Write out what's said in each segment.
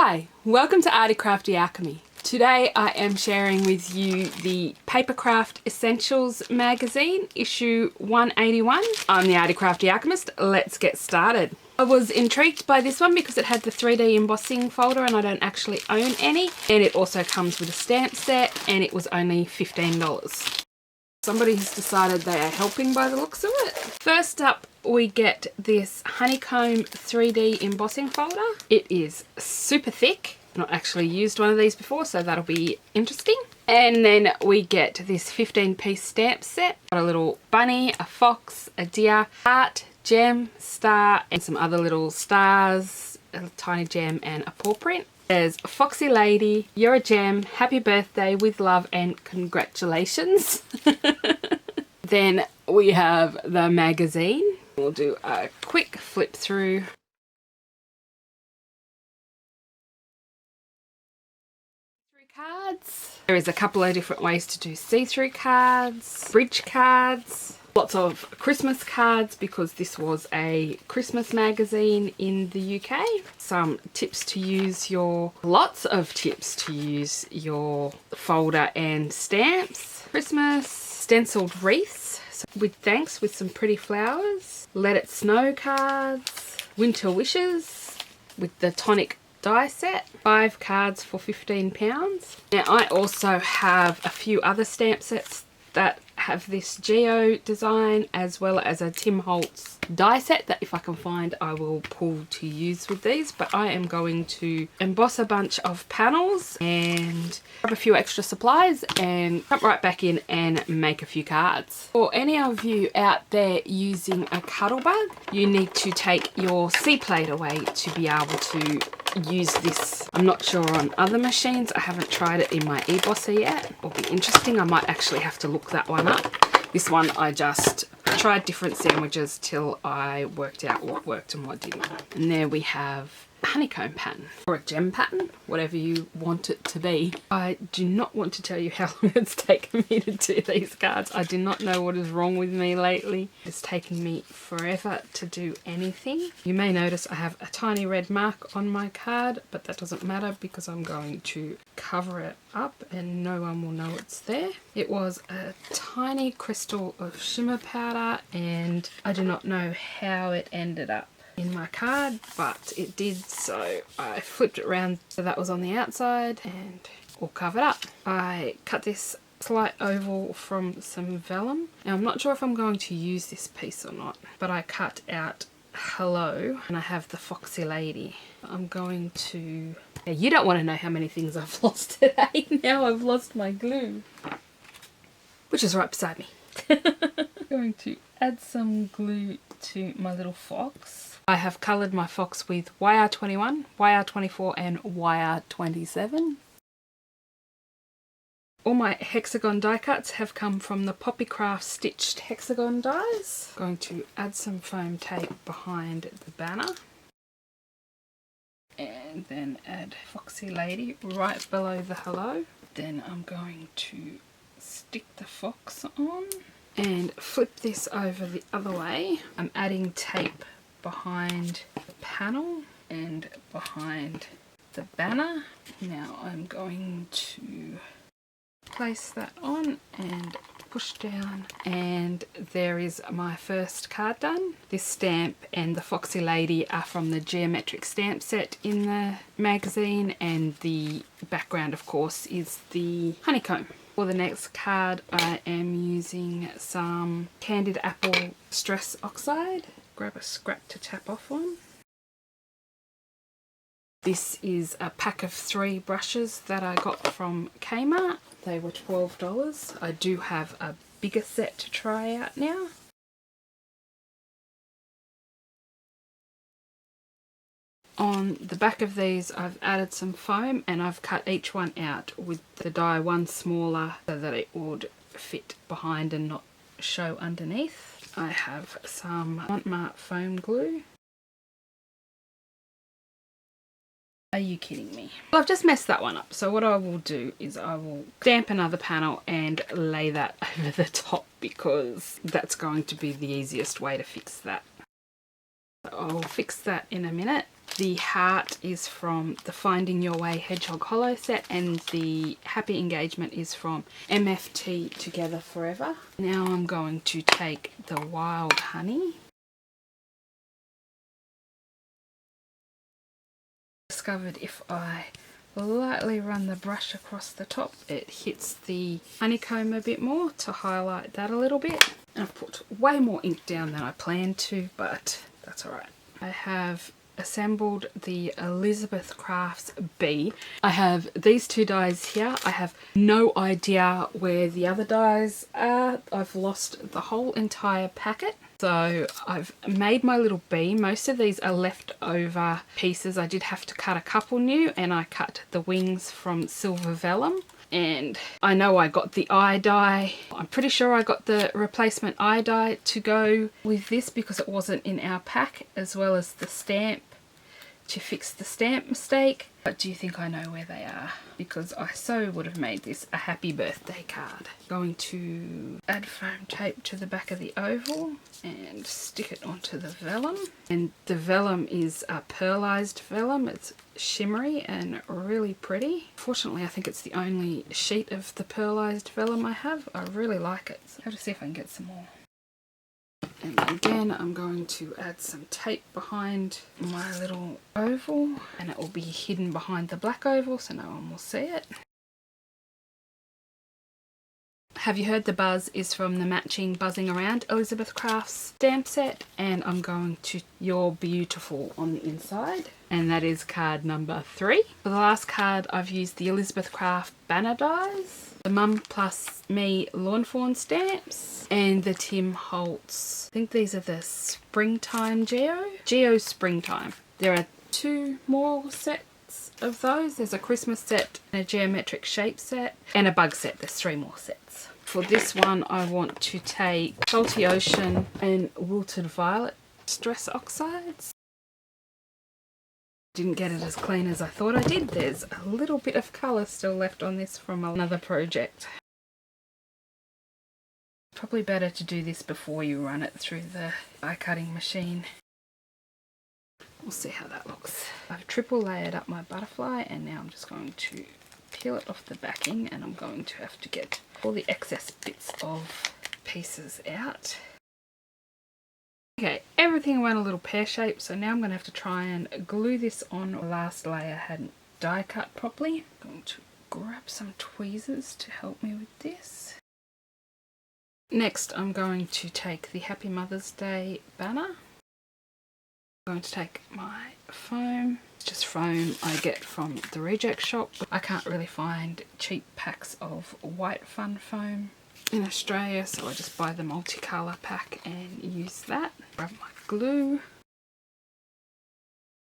Hi, welcome to Arty Crafty Alchemy. Today I am sharing with you the Papercraft Essentials magazine, issue 181. I'm the Arty Crafty Alchemist. Let's get started. I was intrigued by this one because it had the 3D embossing folder and I don't actually own any. And it also comes with a stamp set and it was only $15. Somebody has decided they are helping by the looks of it. First up, we get this honeycomb 3D embossing folder. It is super thick. I've not actually used one of these before, so that'll be interesting. And then we get this 15-piece stamp set. Got a little bunny, a fox, a deer, heart, gem, star, and some other little stars, a tiny gem, and a paw print. There's Foxy Lady, you're a gem, happy birthday, with love and congratulations. Then we have the magazine. We'll do a quick flip through. Cards. There is a couple of different ways to do see-through cards, bridge cards. Lots of Christmas cards because this was a Christmas magazine in the UK. Some tips to use your, lots of tips to use your folder and stamps. Christmas stenciled wreaths with thanks with some pretty flowers. Let It Snow cards. Winter wishes with the tonic die set. 5 cards for £15. Now I also have a few other stamp sets that have this geo design as well as a Tim Holtz die set that if I can find I will pull to use with these, but I am going to emboss a bunch of panels and grab a few extra supplies and jump right back in and make a few cards. For any of you out there using a Cuttlebug, you need to take your C-plate away to be able to use this. I'm not sure on other machines. I haven't tried it in my Embosser yet. It'll be interesting. I might actually have to look that one up. This one I just tried different sandwiches till I worked out what worked and what didn't. And there we have a honeycomb pattern or a gem pattern, whatever you want it to be. I do not want to tell you how long it's taken me to do these cards. I do not know what is wrong with me lately. It's taken me forever to do anything. You may notice I have a tiny red mark on my card, but that doesn't matter because I'm going to cover it up and no one will know it's there. It was a tiny crystal of shimmer powder and I do not know how it ended up in my card, but it did, so I flipped it around so that was on the outside and all covered up. I cut this slight oval from some vellum. Now I'm not sure if I'm going to use this piece or not, but I cut out hello and I have the Foxy Lady. I'm going to... Yeah, you don't want to know how many things I've lost today. Now I've lost my glue, which is right beside me. I'm going to add some glue to my little fox. I have coloured my fox with YR21, YR24 and YR27. All my hexagon die cuts have come from the Papercraft stitched hexagon dies. I'm going to add some foam tape behind the banner. And then add Foxy Lady right below the hello. Then I'm going to stick the fox on and flip this over the other way. I'm adding tape behind the panel and behind the banner. Now I'm going to place that on and push down, and there is my first card done. This stamp and the Foxy Lady are from the geometric stamp set in the magazine, and the background of course is the honeycomb. For the next card I am using some Candied Apple Stress Oxide. Grab a scrap to tap off on. This is a pack of 3 brushes that I got from Kmart. They were $12. I do have a bigger set to try out now. On the back of these I've added some foam and I've cut each one out with the die one smaller so that it would fit behind and not show underneath. I have some Montmartre foam glue. Are you kidding me? Well, I've just messed that one up, so what I will do is I will stamp another panel and lay that over the top because that's going to be the easiest way to fix that. So I'll fix that in a minute. The heart is from the Finding Your Way Hedgehog Hollow set, and the Happy Engagement is from MFT Together Forever. Now I'm going to take the Wild Honey. Discovered if I lightly run the brush across the top, it hits the honeycomb a bit more to highlight that a little bit. And I've put way more ink down than I planned to, but that's alright. I have assembled the Elizabeth Crafts Bee. I have these two dies here. I have no idea where the other dies are. I've lost the whole entire packet. So I've made my little bee. Most of these are leftover pieces. I did have to cut a couple new, and I cut the wings from Silver Vellum. And I know I got the eye dye. I'm pretty sure I got the replacement eye dye to go with this because it wasn't in our pack, as well as the stamp to fix the stamp mistake. But do you think I know where they are? Because I so would have made this a happy birthday card. Going to add foam tape to the back of the oval and stick it onto the vellum. And the vellum is a pearlized vellum. It's shimmery and really pretty. Fortunately, I think it's the only sheet of the pearlized vellum I have. I really like it. So I have to see if I can get some more. And again, I'm going to add some tape behind my little oval, and it will be hidden behind the black oval so no one will see it. Have You Heard the Buzz is from the matching Buzzing Around Elizabeth Crafts stamp set, and I'm going to You're Beautiful on the inside, and that is card number 3. For the last card, I've used the Elizabeth Craft banner dies, the Mum Plus Me Lawn Fawn stamps, and the Tim Holtz. I think these are the Springtime Geo Springtime. There are 2 more sets of those. There's a Christmas set, a geometric shape set, and a bug set. There's 3 more sets. For this one, I want to take Salty Ocean and Wilted Violet Stress Oxides. Didn't get it as clean as I thought I did. There's a little bit of colour still left on this from another project. Probably better to do this before you run it through the die cutting machine. We'll see how that looks. I've triple layered up my butterfly, and now I'm just going to peel it off the backing, and I'm going to have to get all the excess bits of pieces out. Okay, everything went a little pear-shaped, so now I'm going to have to try and glue this on. The last layer hadn't die cut properly. I'm going to grab some tweezers to help me with this. Next, I'm going to take the Happy Mother's Day banner. I'm going to take my foam. It's just foam I get from the reject shop. I can't really find cheap packs of white fun foam in Australia, so I just buy the multicolour pack and use that. Grab my glue.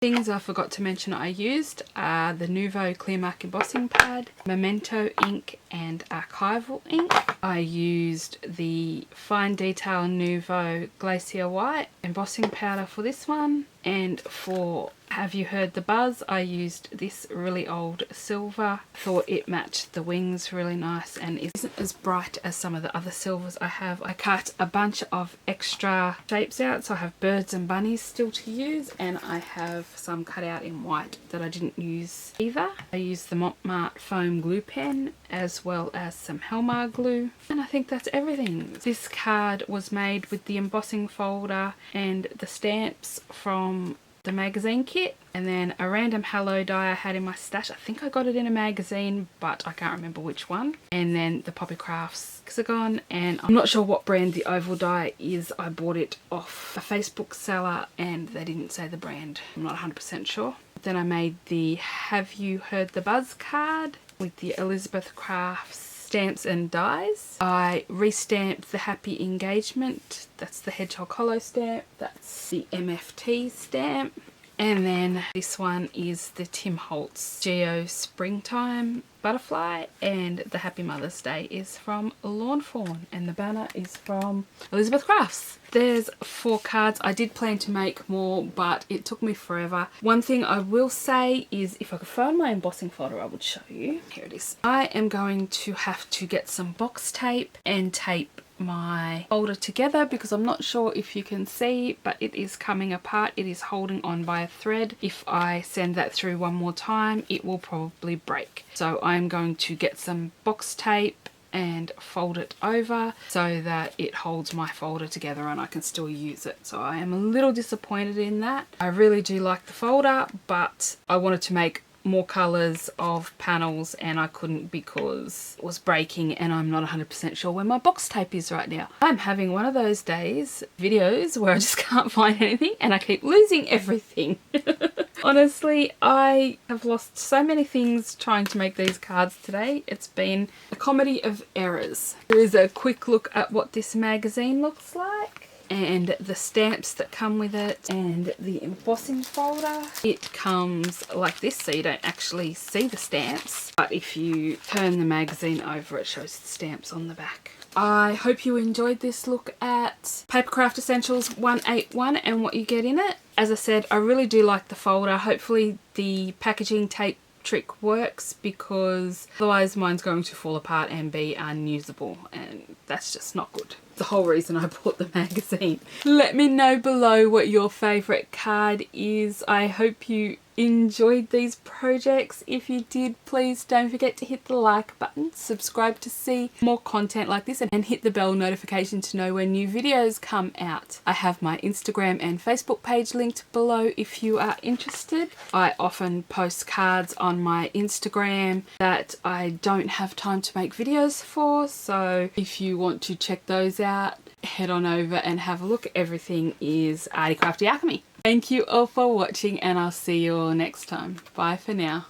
Things I forgot to mention I used are the Nuvo Clear Mark Embossing Pad, Memento ink and Archival ink. I used the Fine Detail Nuvo Glacier White embossing powder for this one, and for Have You Heard the Buzz, I used this really old silver. Thought it matched the wings really nice and isn't as bright as some of the other silvers I have. I cut a bunch of extra shapes out, so I have birds and bunnies still to use, and I have some cut out in white that I didn't use either. I used the Montmartre foam glue pen as well as some Helmar glue, and I think that's everything. This card was made with the embossing folder and the stamps from the magazine kit, and then a random halo die I had in my stash. I think I got it in a magazine, but I can't remember which one. And then the Papercraft hexagon, and I'm not sure what brand the oval die is. I bought it off a Facebook seller and they didn't say the brand. I'm not 100% sure. Then I made the Have You Heard the Buzz card with the Elizabeth Crafts stamps and dies. I restamped the Happy Engagement. That's the Hedgehog Hollow stamp. That's the MFT stamp. And then this one is the Tim Holtz Geo Springtime Butterfly, and the Happy Mother's Day is from Lawn Fawn, and the banner is from Elizabeth Crafts. There's 4 cards. I did plan to make more, but it took me forever. One thing I will say is, if I could find my embossing folder, I would show you. Here it is. I am going to have to get some box tape and tape my folder together because I'm not sure if you can see, but it is coming apart. It is holding on by a thread. If I send that through one more time, it will probably break. So I'm going to get some box tape and fold it over so that it holds my folder together and I can still use it. So I am a little disappointed in that. I really do like the folder, but I wanted to make more colours of panels and I couldn't because it was breaking and I'm not 100% sure where my box tape is right now. I'm having one of those videos where I just can't find anything and I keep losing everything. Honestly, I have lost so many things trying to make these cards today. It's been a comedy of errors. Here is a quick look at what this magazine looks like, and the stamps that come with it, and the embossing folder. It comes like this, so you don't actually see the stamps, but if you turn the magazine over, it shows the stamps on the back. I hope you enjoyed this look at Papercraft Essentials 181 and what you get in it. As I said, I really do like the folder. Hopefully the packaging tape trick works, because otherwise mine's going to fall apart and be unusable, and that's just not good. The whole reason I bought the magazine. Let me know below what your favourite card is. I hope you enjoyed these projects. If you did, please don't forget to hit the like button, subscribe to see more content like this, and hit the bell notification to know when new videos come out. I have my Instagram and Facebook page linked below if you are interested. I often post cards on my Instagram that I don't have time to make videos for, so if you want to check those out, head on over and have a look. Everything is Arty Crafty Alchemy. Thank you all for watching and I'll see you all next time. Bye for now.